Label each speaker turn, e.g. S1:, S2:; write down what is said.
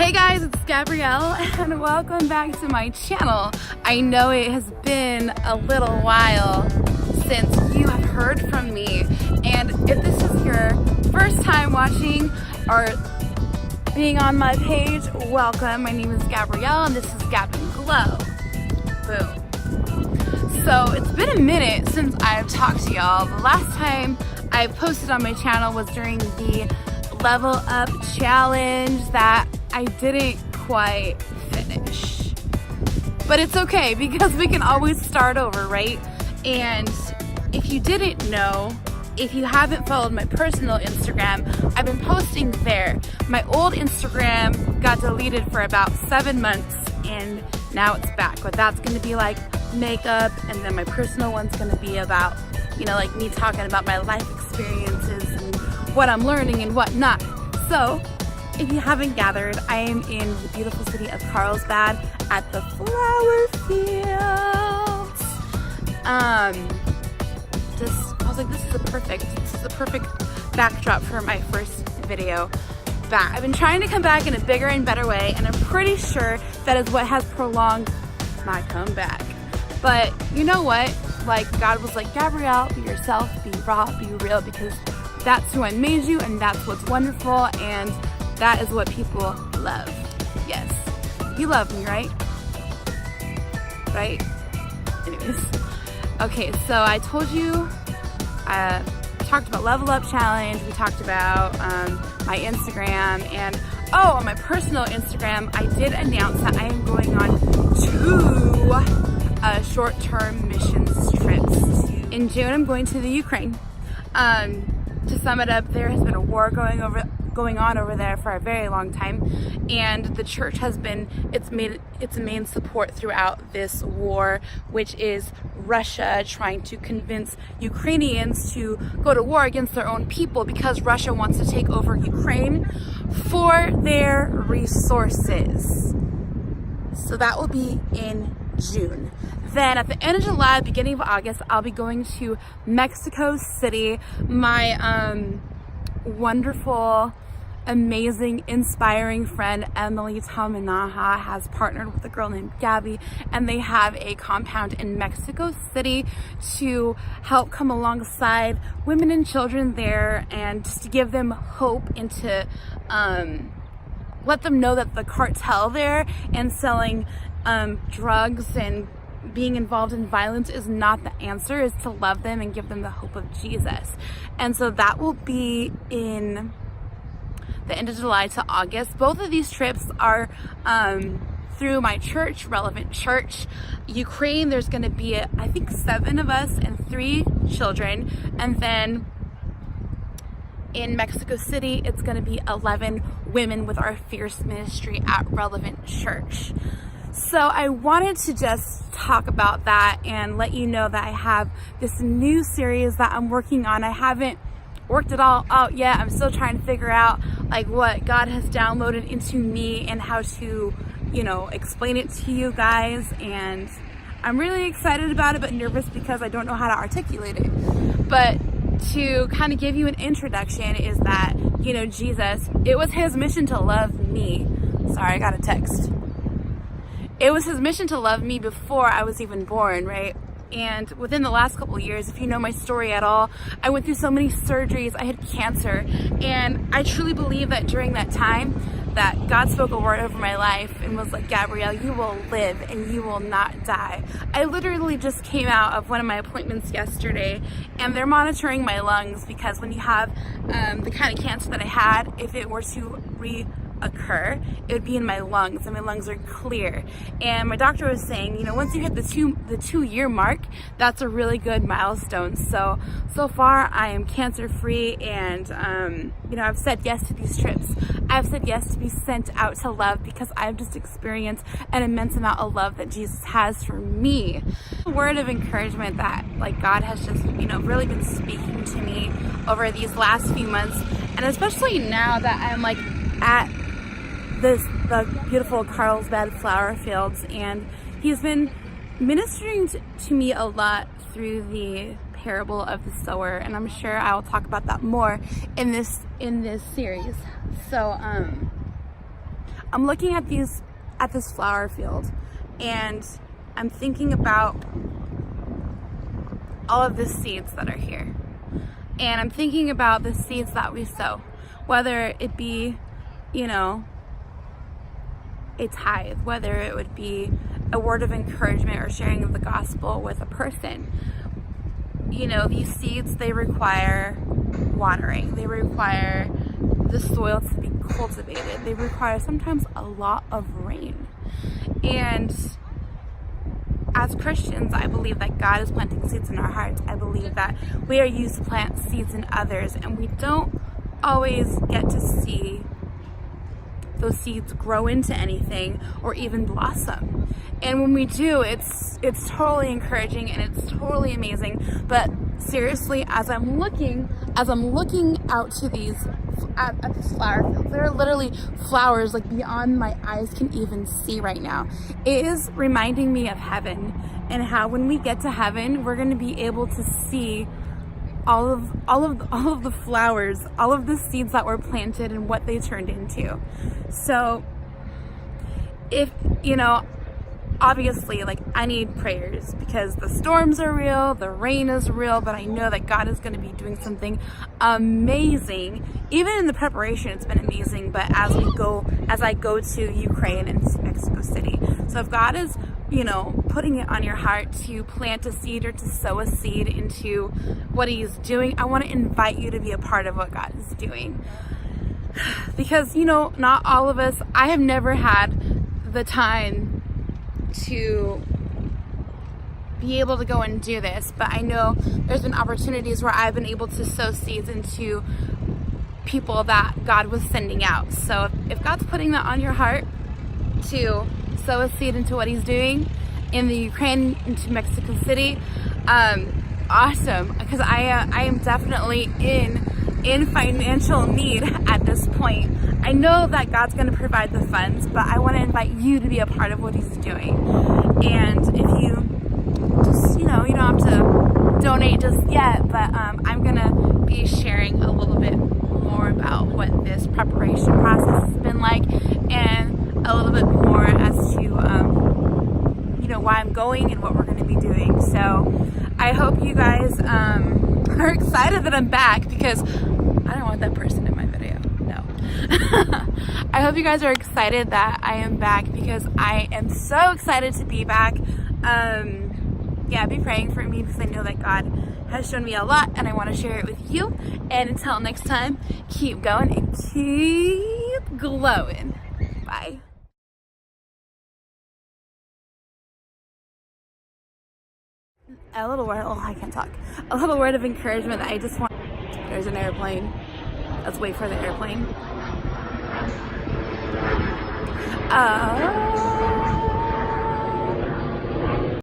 S1: Hey guys, it's Gabrielle and welcome back to my channel. I know it has been a little while since you have heard from me, and if this is your first time watching or being on my page, welcome. My name is Gabrielle and this is Gab and Glow. Boom. So it's been a minute since I've talked to y'all. The last time I posted on my channel was during the Level Up challenge that I didn't quite finish. But it's okay because we can always start over, right? And if you didn't know, if you haven't followed my personal Instagram, I've been posting there. My old Instagram got deleted for about 7 months and now it's back. But that's gonna be like makeup, and then my personal one's gonna be about, you know, like me talking about my life experiences and what I'm learning and whatnot. So if you haven't gathered, I am in the beautiful city of Carlsbad at the flower fields. I was like, this is a perfect backdrop for my first video back. I've been trying to come back in a bigger and better way, and I'm pretty sure that is what has prolonged my comeback. But you know what? Like, God was like, Gabrielle, be yourself, be raw, be real, because that's who I made you and that's what's wonderful, and that is what people love. Yes. You love me, right? Right? Anyways. Okay, so I told you, I talked about Level Up Challenge, we talked about my Instagram, and on my personal Instagram, I did announce that I am going on 2 short-term missions trips. In June, I'm going to the Ukraine. To sum it up, there has been a war going on over there for a very long time, and the church has been its main support throughout this war, which is Russia trying to convince Ukrainians to go to war against their own people because Russia wants to take over Ukraine for their resources. So that will be in June. Then at the end of July, beginning of August, I'll be going to Mexico City. My wonderful, amazing, inspiring friend Emily Taminaha has partnered with a girl named Gabby, and they have a compound in Mexico City to help come alongside women and children there, and just to give them hope and to let them know that the cartel there and selling drugs and being involved in violence is not the answer, is to love them and give them the hope of Jesus. And so that will be in the end of July to August. Both of these trips are through my church, Relevant Church. Ukraine, there's going to be, I think, 7 of us and 3 children. And then in Mexico City, it's going to be 11 women with our Fierce ministry at Relevant Church. So I wanted to just talk about that and let you know that I have this new series that I'm working on. I haven't worked it all out yet. I'm still trying to figure out like what God has downloaded into me and how to, you know, explain it to you guys. And I'm really excited about it, but nervous because I don't know how to articulate it. But to kind of give you an introduction is that, you know, Jesus, it was his mission to love me. Sorry, I got a text. It was his mission to love me before I was even born, right? And within the last couple of years, if you know my story at all, I went through so many surgeries. I had cancer, and I truly believe that during that time that God spoke a word over my life and was like, Gabrielle, you will live and you will not die. I literally just came out of one of my appointments yesterday, and they're monitoring my lungs because when you have the kind of cancer that I had, if it were to reoccur, it would be in my lungs, and my lungs are clear. And my doctor was saying, you know, once you hit the 2-year mark, that's a really good milestone. So far I am cancer free, and you know, I've said yes to these trips. I've said yes to be sent out to love because I've just experienced an immense amount of love that Jesus has for me. A word of encouragement that like God has just, you know, really been speaking to me over these last few months, and especially now that I'm like at the beautiful Carlsbad flower fields, and he's been ministering to me a lot through the parable of the sower, and I'm sure I will talk about that more in this series. So I'm looking at this flower field, and I'm thinking about all of the seeds that are here. And I'm thinking about the seeds that we sow, whether it be, you know, a tithe, whether it would be a word of encouragement or sharing of the gospel with a person. You know, these seeds, they require watering. They require the soil to be cultivated. They require sometimes a lot of rain. And as Christians, I believe that God is planting seeds in our hearts. I believe that we are used to plant seeds in others, and we don't always get to see those seeds grow into anything or even blossom. And when we do, it's totally encouraging and it's totally amazing. But seriously, as I'm looking out to these at this flower field, there are literally flowers like beyond my eyes can even see right now. It is reminding me of heaven, and how when we get to heaven, we're going to be able to see all of the flowers, all of the seeds that were planted and what they turned into. So if, you know, obviously, like, I need prayers because the storms are real, the rain is real, but I know that God is going to be doing something amazing. Even in the preparation, it's been amazing, but as I go to Ukraine and Mexico City. So if God is, you know, putting it on your heart to plant a seed or to sow a seed into what He's doing, I want to invite you to be a part of what God is doing. Because, you know, not all of us, I have never had the time to be able to go and do this, but I know there's been opportunities where I've been able to sow seeds into people that God was sending out. So if God's putting that on your heart to sow a seed into what He's doing in the Ukraine, into Mexico City, awesome, because I am definitely in financial need at this point. I know that God's going to provide the funds, but I want to invite you to be a part of what He's doing. And if you just, you know, you don't have to donate just yet, but I'm going to be sharing a little bit more about what this preparation process has been like, and a little bit more as to, you know, why I'm going and what we're going to be doing. So I hope you guys are excited that I'm back, because I don't want that person in my video. No. I hope you guys are excited that I am back, because I am so excited to be back. Yeah, be praying for me, because I know that God has shown me a lot and I want to share it with you. And until next time, keep going and keep glowing. Bye. A little word, oh, I can't talk. A little word of encouragement that I just want. There's an airplane. Let's wait for the airplane.